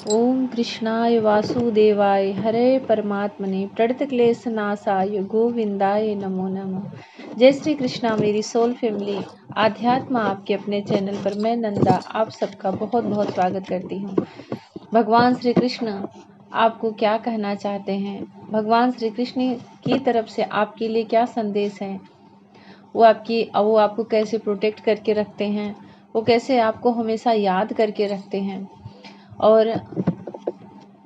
ओम कृष्णाय वासुदेवाय हरे परमात्मने प्रणतक्लेशनाशाय गोविंदाय नमो नमः। जय श्री कृष्णा मेरी सोल फैमिली। आध्यात्म आपके अपने चैनल पर मैं नंदा आप सबका बहुत बहुत स्वागत करती हूँ। भगवान श्री कृष्ण आपको क्या कहना चाहते हैं, भगवान श्री कृष्ण की तरफ से आपके लिए क्या संदेश है, वो आपको कैसे प्रोटेक्ट करके रखते हैं, वो कैसे आपको हमेशा याद करके रखते हैं। और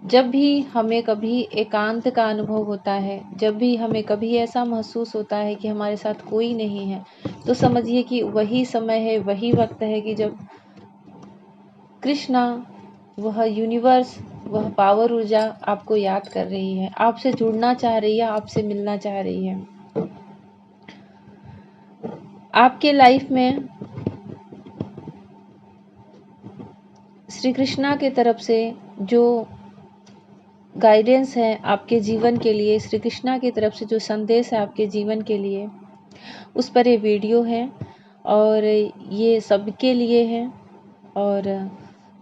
जब भी हमें कभी एकांत का अनुभव होता है, जब भी हमें कभी ऐसा महसूस होता है कि हमारे साथ कोई नहीं है, तो समझिए कि वही समय है, वही वक्त है कि जब कृष्णा, वह यूनिवर्स, वह पावर ऊर्जा आपको याद कर रही है, आपसे जुड़ना चाह रही है, आपसे मिलना चाह रही है। आपके लाइफ में श्री कृष्णा के तरफ से जो गाइडेंस है आपके जीवन के लिए, श्री कृष्णा की तरफ से जो संदेश है आपके जीवन के लिए, उस पर ये वीडियो है और ये सबके लिए है। और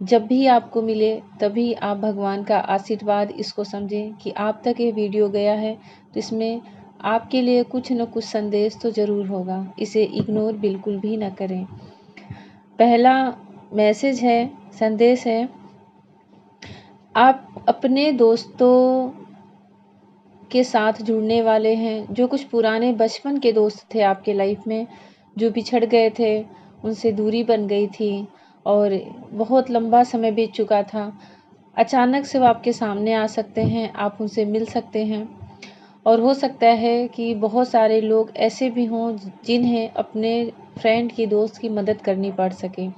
जब भी आपको मिले तभी आप भगवान का आशीर्वाद इसको समझें कि आप तक ये वीडियो गया है तो इसमें आपके लिए कुछ न कुछ संदेश तो ज़रूर होगा, इसे इग्नोर बिल्कुल भी ना करें। पहला मैसेज है, संदेश है, आप अपने दोस्तों के साथ जुड़ने वाले हैं। जो कुछ पुराने बचपन के दोस्त थे आपके लाइफ में, जो बिछड़ गए थे, उनसे दूरी बन गई थी और बहुत लंबा समय बीत चुका था, अचानक से वो आपके सामने आ सकते हैं, आप उनसे मिल सकते हैं। और हो सकता है कि बहुत सारे लोग ऐसे भी हों जिन्हें अपने फ्रेंड की, दोस्त की मदद करनी पड़ सके।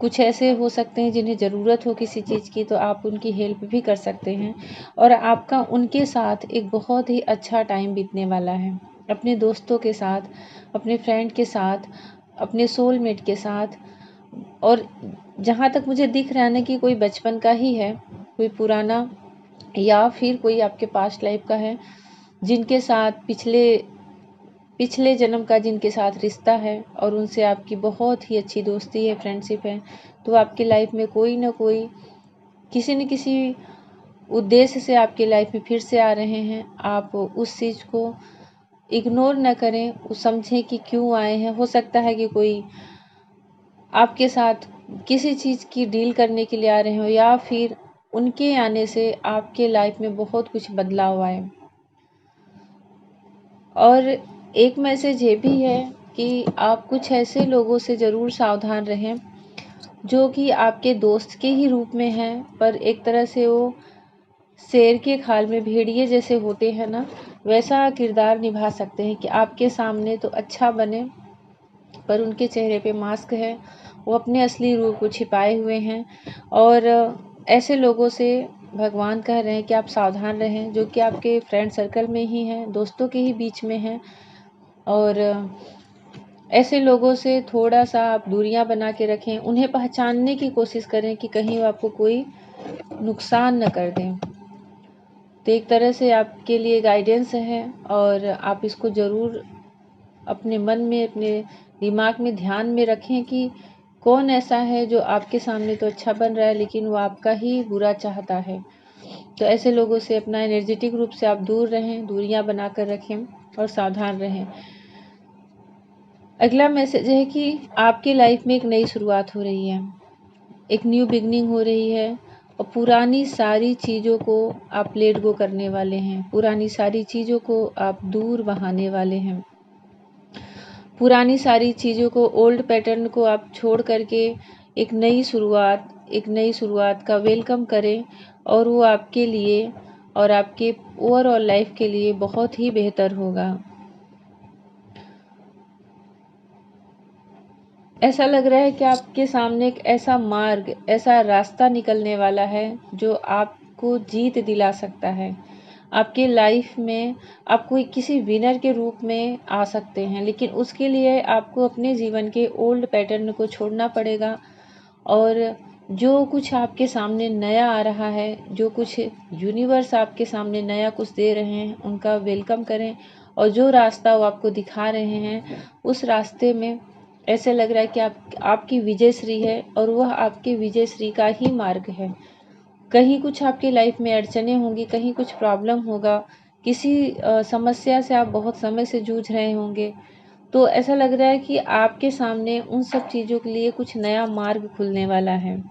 कुछ ऐसे हो सकते हैं जिन्हें ज़रूरत हो किसी चीज़ की, तो आप उनकी हेल्प भी कर सकते हैं। और आपका उनके साथ एक बहुत ही अच्छा टाइम बीतने वाला है, अपने दोस्तों के साथ, अपने फ्रेंड के साथ, अपने सोलमेट के साथ। और जहाँ तक मुझे दिख रहा है ना कि कोई बचपन का ही है, कोई पुराना या फिर कोई आपके पास्ट लाइफ का है, जिनके साथ पिछले जन्म का जिनके साथ रिश्ता है और उनसे आपकी बहुत ही अच्छी दोस्ती है, फ्रेंडशिप है। तो आपकी लाइफ में कोई ना कोई किसी न किसी उद्देश्य से आपकी लाइफ में फिर से आ रहे हैं। आप उस चीज़ को इग्नोर न करें, उस समझें कि क्यों आए हैं। हो सकता है कि कोई आपके साथ किसी चीज़ की डील करने के लिए आ रहे हो, या फिर उनके आने से आपके लाइफ में बहुत कुछ बदलाव आए। और एक मैसेज ये भी है कि आप कुछ ऐसे लोगों से ज़रूर सावधान रहें जो कि आपके दोस्त के ही रूप में हैं, पर एक तरह से वो शेर के खाल में भेड़िए जैसे होते हैं ना, वैसा किरदार निभा सकते हैं कि आपके सामने तो अच्छा बने पर उनके चेहरे पे मास्क है, वो अपने असली रूप को छिपाए हुए हैं। और ऐसे लोगों से भगवान कह रहे हैं कि आप सावधान रहें, जो कि आपके फ्रेंड सर्कल में ही हैं, दोस्तों के ही बीच में हैं। और ऐसे लोगों से थोड़ा सा आप दूरियां बना के रखें, उन्हें पहचानने की कोशिश करें कि कहीं वो आपको कोई नुकसान न कर दें। तो एक तरह से आपके लिए गाइडेंस है और आप इसको ज़रूर अपने मन में, अपने दिमाग में ध्यान में रखें कि कौन ऐसा है जो आपके सामने तो अच्छा बन रहा है लेकिन वो आपका ही बुरा चाहता है। तो ऐसे लोगों से अपना एनर्जेटिक रूप से आप दूर रहें, दूरियां बनाकर रखें और सावधान रहें। अगला मैसेज है कि आपकी लाइफ में एक नई शुरुआत हो रही है, एक न्यू बिगनिंग हो रही है और पुरानी सारी चीज़ों को आप लेट गो करने वाले हैं, पुरानी सारी चीज़ों को आप दूर बहाने वाले हैं। पुरानी सारी चीज़ों को, ओल्ड पैटर्न को आप छोड़ करके एक नई शुरुआत का वेलकम करें और वो आपके लिए और आपके ओवरऑल लाइफ के लिए बहुत ही बेहतर होगा। ऐसा लग रहा है कि आपके सामने एक ऐसा मार्ग, ऐसा रास्ता निकलने वाला है जो आपको जीत दिला सकता है। आपके लाइफ में आप कोई किसी विनर के रूप में आ सकते हैं, लेकिन उसके लिए आपको अपने जीवन के ओल्ड पैटर्न को छोड़ना पड़ेगा। और जो कुछ आपके सामने नया आ रहा है, जो कुछ यूनिवर्स आपके सामने नया कुछ दे रहे हैं, उनका वेलकम करें। और जो रास्ता वो आपको दिखा रहे हैं, उस रास्ते में ऐसे लग रहा है कि आपकी विजय श्री है और वह आपके विजय श्री का ही मार्ग है। कहीं कुछ आपकी लाइफ में अड़चनें होंगी, कहीं कुछ प्रॉब्लम होगा, किसी समस्या से आप बहुत समय से जूझ रहे होंगे। तो ऐसा लग रहा है कि आपके सामने उन सब चीज़ों के लिए कुछ नया मार्ग खुलने वाला है।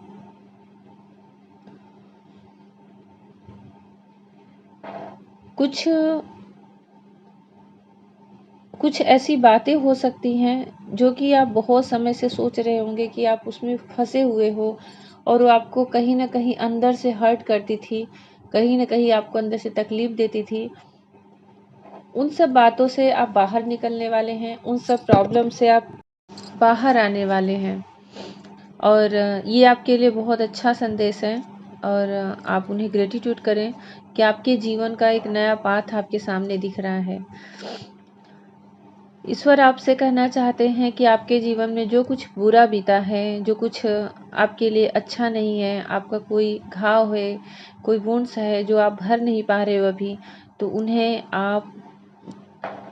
कुछ ऐसी बातें हो सकती हैं जो कि आप बहुत समय से सोच रहे होंगे कि आप उसमें फंसे हुए हो, और वो आपको कहीं न कहीं अंदर से हर्ट करती थी, कहीं न कहीं आपको अंदर से तकलीफ देती थी। उन सब बातों से आप बाहर निकलने वाले हैं, उन सब प्रॉब्लम से आप बाहर आने वाले हैं, और ये आपके लिए बहुत अच्छा संदेश है। और आप उन्हें ग्रेटिट्यूड करें कि आपके जीवन का एक नया पाथ आपके सामने दिख रहा है। ईश्वर आपसे कहना चाहते हैं कि आपके जीवन में जो कुछ बुरा बीता है, जो कुछ आपके लिए अच्छा नहीं है, आपका कोई घाव है, कोई वुंड्स है जो आप भर नहीं पा रहे हो अभी, तो उन्हें आप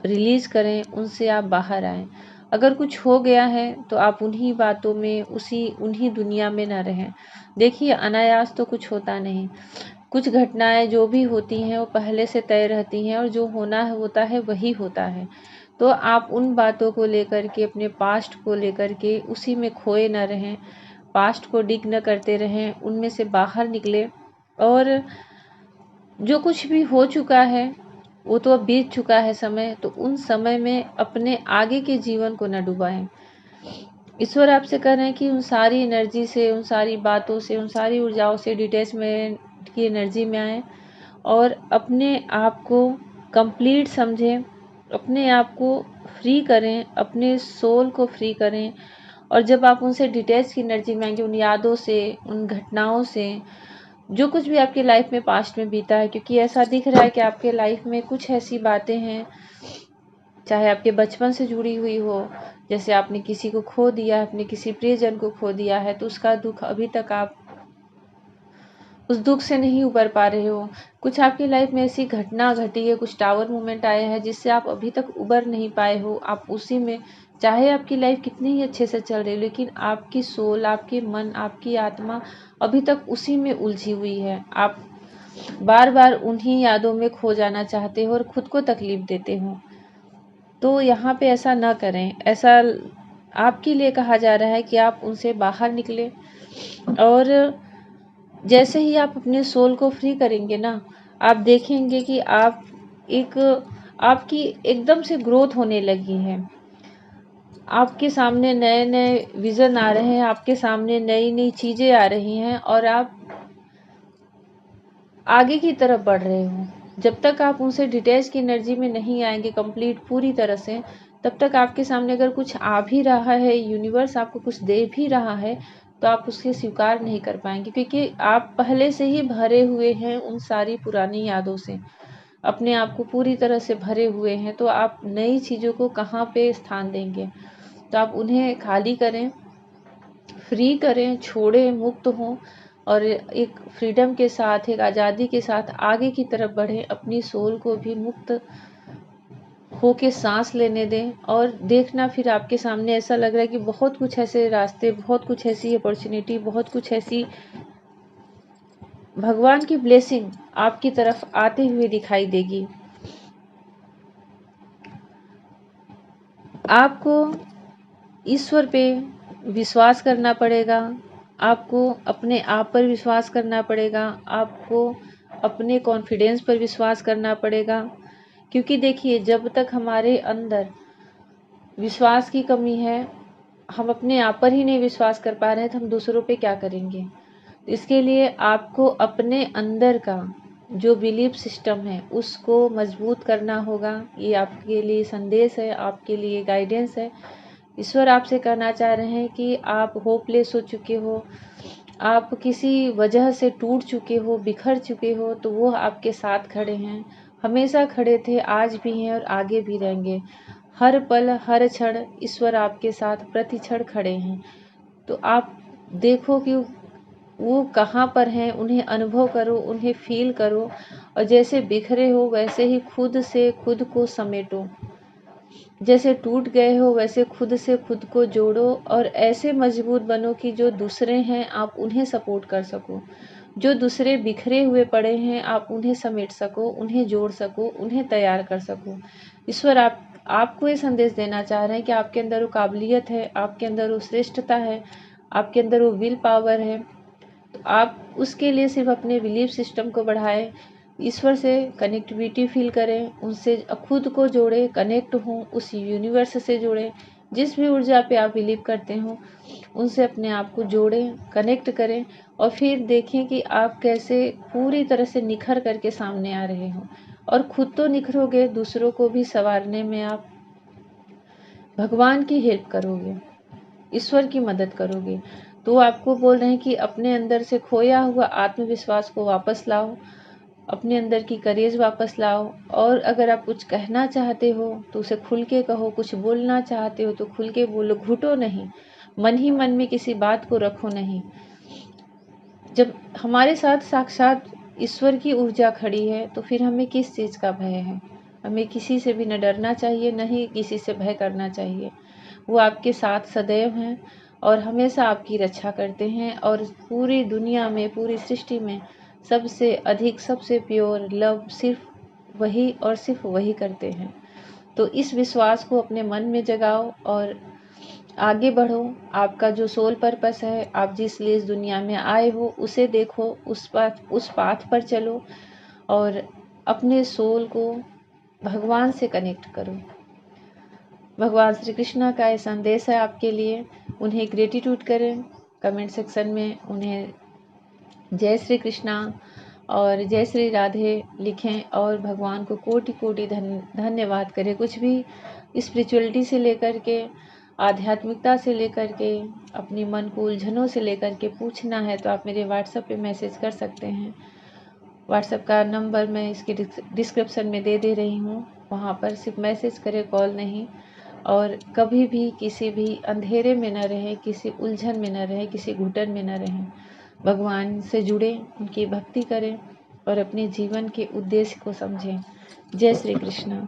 रिलीज़ करें, उनसे आप बाहर आएँ। अगर कुछ हो गया है तो आप उन्हीं बातों में, उन्हीं दुनिया में ना रहें। देखिए, अनायास तो कुछ होता नहीं। कुछ घटनाएँ जो भी होती हैं वो पहले से तय रहती हैं, और जो होना होता है वही होता है। तो आप उन बातों को लेकर के, अपने पास्ट को लेकर के उसी में खोए ना रहें, पास्ट को डिग न करते रहें, उनमें से बाहर निकलें। और जो कुछ भी हो चुका है वो तो अब बीत चुका है समय, तो उन समय में अपने आगे के जीवन को न डुबाएं। ईश्वर आपसे कह रहे हैं कि उन सारी एनर्जी से, उन सारी बातों से, उन सारी ऊर्जाओं से डिटैचमेंट की एनर्जी में आएँ, और अपने आप को कंप्लीट समझें, अपने आप को फ्री करें, अपने सोल को फ्री करें। और जब आप उनसे डिटैच की एनर्जी में आएंगे, उन यादों से, उन घटनाओं से, जो कुछ भी आपकी लाइफ में पास्ट में बीता है, क्योंकि ऐसा दिख रहा है कि आपके लाइफ में कुछ ऐसी बातें हैं, चाहे आपके बचपन से जुड़ी हुई हो, जैसे आपने किसी को खो दिया, आपने किसी प्रियजन को खो दिया है, तो उसका दुख अभी तक आप उस दुख से नहीं उबर पा रहे हो। कुछ आपकी लाइफ में ऐसी घटना घटी है, कुछ टावर मोमेंट आया है जिससे आप अभी तक उबर नहीं पाए हो। आप उसी में, चाहे आपकी लाइफ कितनी ही अच्छे से चल रही है, लेकिन आपकी सोल, आपके मन, आपकी आत्मा अभी तक उसी में उलझी हुई है। आप बार बार उन्हीं यादों में खो जाना चाहते हो और खुद को तकलीफ देते हो। तो यहाँ पे ऐसा ना करें। ऐसा आपके लिए कहा जा रहा है कि आप उनसे बाहर निकले, और जैसे ही आप अपने सोल को फ्री करेंगे ना, आप देखेंगे कि एक आपकी एकदम से ग्रोथ होने लगी है। आपके सामने नए नए विजन आ रहे हैं, आपके सामने नई नई चीजें आ रही हैं, और आप आगे की तरफ बढ़ रहे हो। जब तक आप उनसे डिटेल्स की एनर्जी में नहीं आएंगे कंप्लीट पूरी तरह से, तब तक आपके सामने अगर कुछ आ भी रहा है, यूनिवर्स आपको कुछ दे भी रहा है, तो आप उसके स्वीकार नहीं कर पाएंगे, क्योंकि आप पहले से ही भरे हुए हैं उन सारी पुरानी यादों से, अपने आप को पूरी तरह से भरे हुए हैं। तो आप नई चीज़ों को कहाँ पे स्थान देंगे? तो आप उन्हें खाली करें, फ्री करें, छोड़ें, मुक्त हों, और एक फ्रीडम के साथ, एक आज़ादी के साथ आगे की तरफ बढ़ें। अपनी सोल को भी मुक्त होके सांस लेने दें, और देखना फिर आपके सामने ऐसा लग रहा है कि बहुत कुछ ऐसे रास्ते, बहुत कुछ ऐसी अपॉर्चुनिटी, बहुत कुछ ऐसी भगवान की ब्लेसिंग आपकी तरफ आते हुए दिखाई देगी। आपको ईश्वर पे विश्वास करना पड़ेगा, आपको अपने आप पर विश्वास करना पड़ेगा, आपको अपने कॉन्फिडेंस पर विश्वास करना पड़ेगा। क्योंकि देखिए, जब तक हमारे अंदर विश्वास की कमी है, हम अपने आप पर ही नहीं विश्वास कर पा रहे हैं, तो हम दूसरों पे क्या करेंगे? इसके लिए आपको अपने अंदर का जो बिलीफ सिस्टम है उसको मजबूत करना होगा। ये आपके लिए संदेश है, आपके लिए गाइडेंस है। ईश्वर आपसे कहना चाह रहे हैं कि आप होपलेस हो चुके हो, आप किसी वजह से टूट चुके हो, बिखर चुके हो, तो वो आपके साथ खड़े हैं, हमेशा खड़े थे, आज भी हैं और आगे भी रहेंगे। हर पल, हर क्षण ईश्वर आपके साथ प्रति क्षण खड़े हैं। तो आप देखो कि वो कहाँ पर हैं, उन्हें अनुभव करो, उन्हें फील करो, और जैसे बिखरे हो वैसे ही खुद से खुद को समेटो। जैसे टूट गए हो वैसे खुद से खुद को जोड़ो, और ऐसे मजबूत बनो कि जो दूसरे हैं आप उन्हें सपोर्ट कर सको। जो दूसरे बिखरे हुए पड़े हैं आप उन्हें समेट सको, उन्हें जोड़ सको, उन्हें तैयार कर सको। ईश्वर आपको ये संदेश देना चाह रहे हैं कि आपके अंदर वो काबिलियत है, आपके अंदर वो श्रेष्ठता है, आपके अंदर वो विल पावर है। तो आप उसके लिए सिर्फ अपने बिलीफ सिस्टम को बढ़ाएं, ईश्वर से कनेक्टिविटी फील करें, उनसे खुद को जोड़ें, कनेक्ट हों, उस यूनिवर्स से जुड़ें, जिस भी ऊर्जा पे आप बिलीव करते हो उनसे अपने आप को जोड़ें, कनेक्ट करें और फिर देखें कि आप कैसे पूरी तरह से निखर करके सामने आ रहे हो। और खुद तो निखरोगे, दूसरों को भी संवारने में आप भगवान की हेल्प करोगे, ईश्वर की मदद करोगे। तो आपको बोल रहे हैं कि अपने अंदर से खोया हुआ आत्मविश्वास को वापस लाओ, अपने अंदर की करेज वापस लाओ। और अगर आप कुछ कहना चाहते हो तो उसे खुल के कहो, कुछ बोलना चाहते हो तो खुल के बोलो, घुटो नहीं, मन ही मन में किसी बात को रखो नहीं। जब हमारे साथ साक्षात ईश्वर की ऊर्जा खड़ी है तो फिर हमें किस चीज़ का भय है। हमें किसी से भी न डरना चाहिए, न ही किसी से भय करना चाहिए। वो आपके साथ सदैव हैं और हमेशा आपकी रक्षा करते हैं। और पूरी दुनिया में, पूरी सृष्टि में सबसे अधिक, सबसे प्योर लव सिर्फ वही और सिर्फ वही करते हैं। तो इस विश्वास को अपने मन में जगाओ और आगे बढ़ो। आपका जो सोल पर्पस है, आप जिस लिए इस दुनिया में आए हो उसे देखो, उस पाथ पर चलो और अपने सोल को भगवान से कनेक्ट करो। भगवान श्री कृष्ण का ये संदेश है आपके लिए। उन्हें ग्रेटिट्यूड करें, कमेंट सेक्शन में उन्हें जय श्री कृष्णा और जय श्री राधे लिखें और भगवान को कोटि कोटि धन्यवाद करें। कुछ भी स्पिरिचुअलिटी से लेकर के, आध्यात्मिकता से लेकर के, अपनी मन को उलझनों से लेकर के पूछना है तो आप मेरे व्हाट्सएप पे मैसेज कर सकते हैं। व्हाट्सएप का नंबर मैं इसके डिस्क्रिप्शन में दे रही हूँ, वहाँ पर सिर्फ मैसेज करें, कॉल नहीं। और कभी भी किसी भी अंधेरे में न रहें, किसी उलझन में न रहें, किसी घुटन में न रहें। भगवान से जुड़ें, उनकी भक्ति करें और अपने जीवन के उद्देश्य को समझें। जय श्री कृष्ण।